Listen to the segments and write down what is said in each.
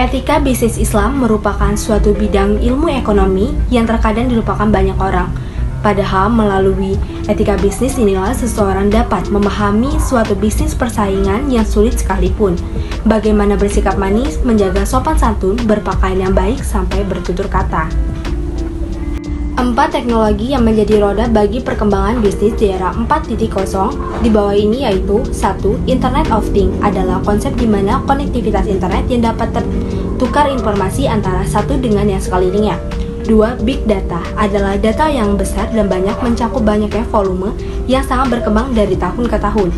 Etika bisnis Islam merupakan suatu bidang ilmu ekonomi yang terkadang dilupakan banyak orang. Padahal melalui etika bisnis inilah seseorang dapat memahami suatu bisnis persaingan yang sulit sekalipun. Bagaimana bersikap manis, menjaga sopan santun, berpakaian yang baik, sampai bertutur kata. 4 teknologi yang menjadi roda bagi perkembangan bisnis di era 4.0 di bawah ini yaitu 1. Internet of Things adalah konsep di mana konektivitas internet yang dapat tertukar informasi antara satu dengan yang sekelilingnya. 2. Big Data adalah data yang besar dan banyak mencakup banyaknya volume yang sangat berkembang dari tahun ke tahun.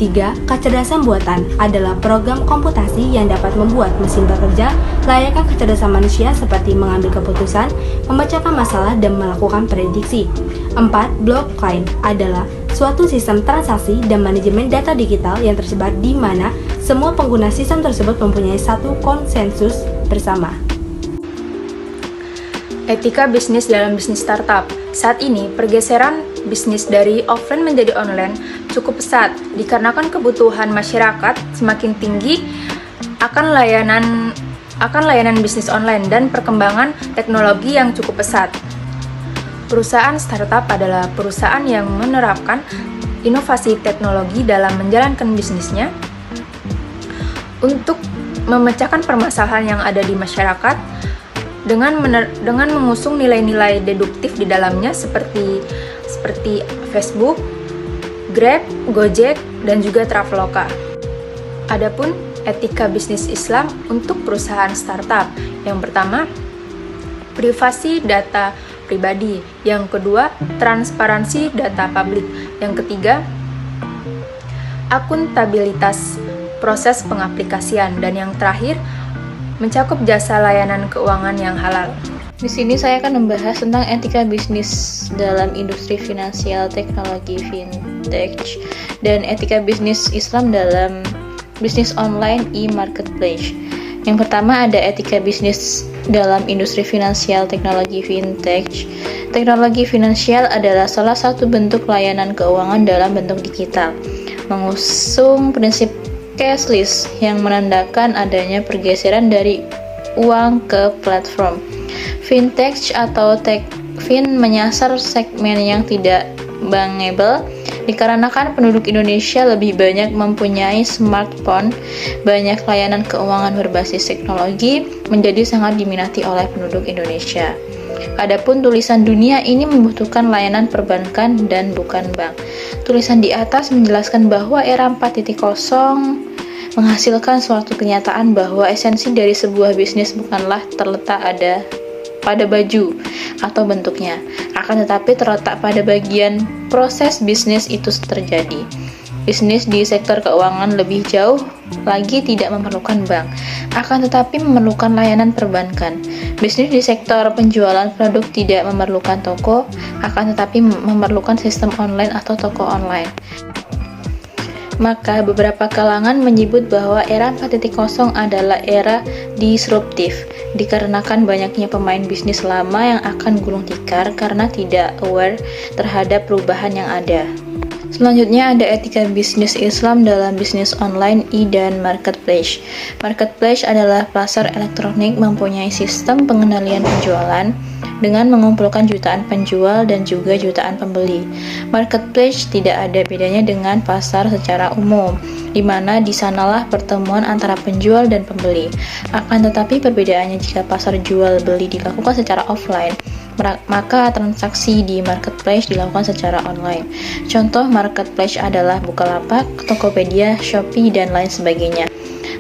3. Kecerdasan buatan adalah program komputasi yang dapat membuat mesin bekerja layaknya kecerdasan manusia seperti mengambil keputusan, memecahkan masalah, dan melakukan prediksi. 4. Blockchain adalah suatu sistem transaksi dan manajemen data digital yang tersebar di mana semua pengguna sistem tersebut mempunyai satu konsensus bersama. Etika bisnis dalam bisnis startup. Saat ini, pergeseran bisnis dari offline menjadi online cukup pesat dikarenakan kebutuhan masyarakat semakin tinggi akan layanan bisnis online dan perkembangan teknologi yang cukup pesat. Perusahaan startup adalah perusahaan yang menerapkan inovasi teknologi dalam menjalankan bisnisnya untuk memecahkan permasalahan yang ada di masyarakat dengan mengusung nilai-nilai deduktif di dalamnya seperti Facebook, Grab, Gojek, dan juga Traveloka. Adapun etika bisnis Islam untuk perusahaan startup. Yang pertama, privasi data pribadi. Yang kedua, transparansi data publik. Yang ketiga, akuntabilitas proses pengaplikasian. Dan yang terakhir, mencakup jasa layanan keuangan yang halal. Di sini saya akan membahas tentang etika bisnis dalam industri finansial, teknologi, fintech, dan etika bisnis Islam dalam bisnis online e-marketplace. Yang pertama ada etika bisnis dalam industri finansial, teknologi, fintech. Teknologi finansial adalah salah satu bentuk layanan keuangan dalam bentuk digital, mengusung prinsip cashless yang menandakan adanya pergeseran dari uang ke platform. Fintech atau techfin menyasar segmen yang tidak bankable dikarenakan penduduk Indonesia lebih banyak mempunyai smartphone. Banyak layanan keuangan berbasis teknologi menjadi sangat diminati oleh penduduk Indonesia. Adapun tulisan dunia ini membutuhkan layanan perbankan dan bukan bank. Tulisan di atas menjelaskan bahwa era 4.0 menghasilkan suatu kenyataan bahwa esensi dari sebuah bisnis bukanlah terletak pada baju atau bentuknya, akan tetapi terletak pada bagian proses bisnis itu terjadi. Bisnis di sektor keuangan lebih jauh lagi tidak memerlukan bank, akan tetapi memerlukan layanan perbankan. Bisnis di sektor penjualan produk tidak memerlukan toko, akan tetapi memerlukan sistem online atau toko online. Maka beberapa kalangan menyebut bahwa era 4.0 adalah era disruptif, dikarenakan banyaknya pemain bisnis lama yang akan gulung tikar karena tidak aware terhadap perubahan yang ada. Selanjutnya ada etika bisnis Islam dalam bisnis online dan marketplace. Marketplace adalah pasar elektronik mempunyai sistem pengendalian penjualan dengan mengumpulkan jutaan penjual dan juga jutaan pembeli. Marketplace tidak ada bedanya dengan pasar secara umum, di mana di sanalah pertemuan antara penjual dan pembeli. Akan tetapi perbedaannya jika pasar jual beli dilakukan secara offline, maka transaksi di marketplace dilakukan secara online. Contoh marketplace adalah Bukalapak, Tokopedia, Shopee, dan lain sebagainya.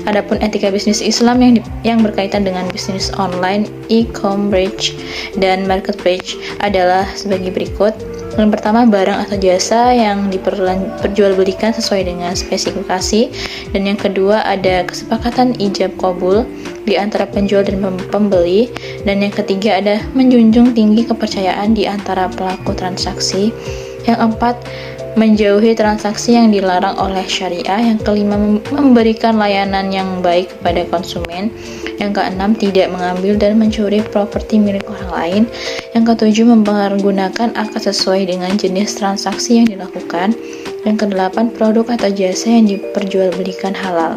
Adapun etika bisnis Islam yang berkaitan dengan bisnis online, e-commerce, dan marketplace adalah sebagai berikut. Yang pertama, barang atau jasa yang diperjualbelikan sesuai dengan spesifikasi. Dan yang kedua, ada kesepakatan ijab kabul di antara penjual dan pembeli. Dan yang ketiga, ada menjunjung tinggi kepercayaan di antara pelaku transaksi. Yang keempat, menjauhi transaksi yang dilarang oleh syariah. Yang kelima, memberikan layanan yang baik kepada konsumen. Yang keenam, tidak mengambil dan mencuri properti milik orang lain. Yang ketujuh, mempergunakan akad sesuai dengan jenis transaksi yang dilakukan. Yang kedelapan, produk atau jasa yang diperjualbelikan halal.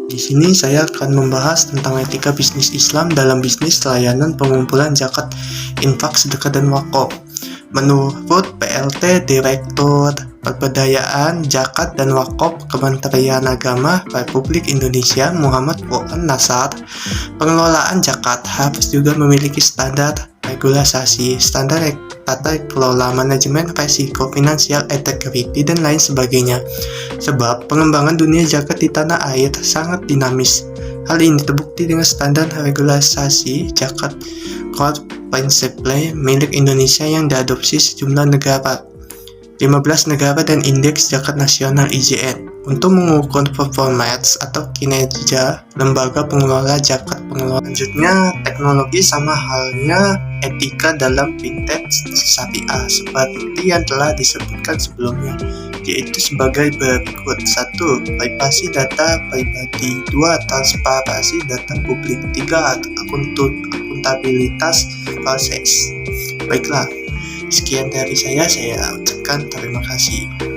Di sini saya akan membahas tentang etika bisnis Islam dalam bisnis layanan pengumpulan zakat, infak, sedekah, dan wakaf. Menurut PLT Direktur Pemberdayaan Zakat dan Wakaf Kementerian Agama Republik Indonesia Muhammad Fuad Nassar, pengelolaan zakat harus juga memiliki standar regulasi, standar tata kelola, manajemen risiko finansial, integriti, dan lain sebagainya. Sebab pengembangan dunia zakat di tanah air sangat dinamis. Hal ini terbukti dengan standar regulasi zakat Core Principle milik Indonesia yang diadopsi sejumlah negara, 15 negara, dan Indeks Zakat Nasional IZN untuk mengukur performance atau kinerja lembaga pengelola zakat pengelola. Selanjutnya, teknologi sama halnya etika dalam fintech syariah seperti yang telah disebutkan sebelumnya, yaitu sebagai berikut: 1. Privasi data pribadi. 2. Transparansi data publik. 3. Akuntabilitas proses. Baiklah, sekian dari saya ucapkan terima kasih.